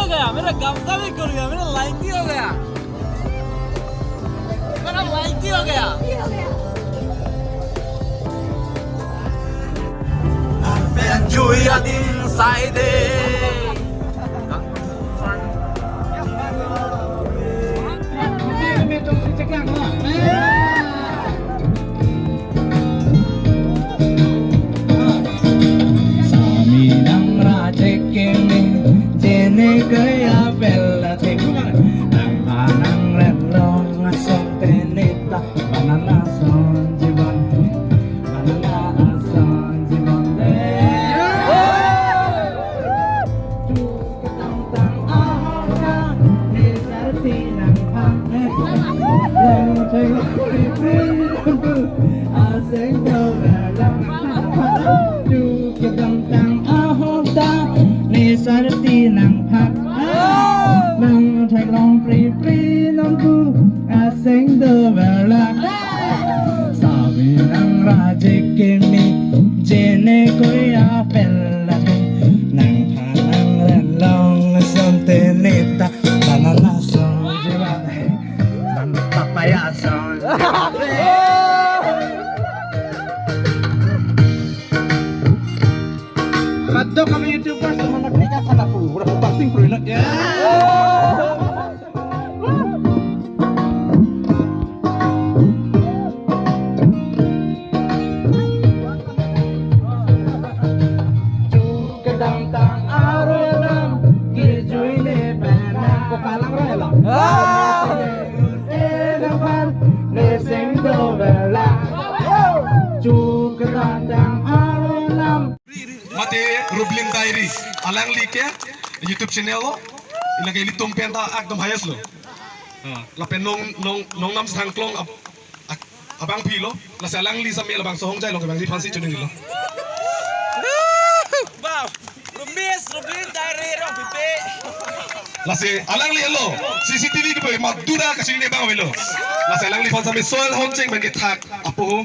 गया, मेरा गमछा भी खुल गया, मेरा लाइकी हो गया, मेरा लाइकी हो गया। Enjoy inside Kaya bella te ang panang renong asong tenita banana son jibon banana son jibon ketang tang ahong ka ni sarti nang pang yang chay aseng daw lang ketang tang ahong ka ni sarti nang pang nang thay long pri pri nang bu aseng de vela sabi nang raje kemi jene koya pella nang thanang ren long sonte neta banana son jiwa nang papaya son Kadto kami YouTubers sama nagnikah sana po. Udah posting pro na. Kedang tang arolam gijuile benang ko kalang rela. Enapan neseng do bela. Kedang tang arolam Mate Rublin Diary alang like YouTube channel lo ilagay litong penta akdom hayas lo lapen nong nam sang klong abang pilo la salang li sa mi abang sohong jai lo abang si fancy chuning lo wow, Rublin Diary ro pipi. la se alang li lo CCTV ke pe madura ka sini bang lo la salang li fansa mi soal honcheng ben ke thak apo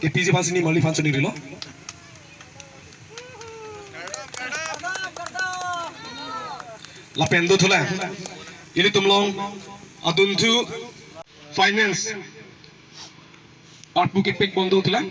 ke PG fancy ni mali fan chuning lo lapen do thula ini tumlong adun thu finance art book pek bondo thula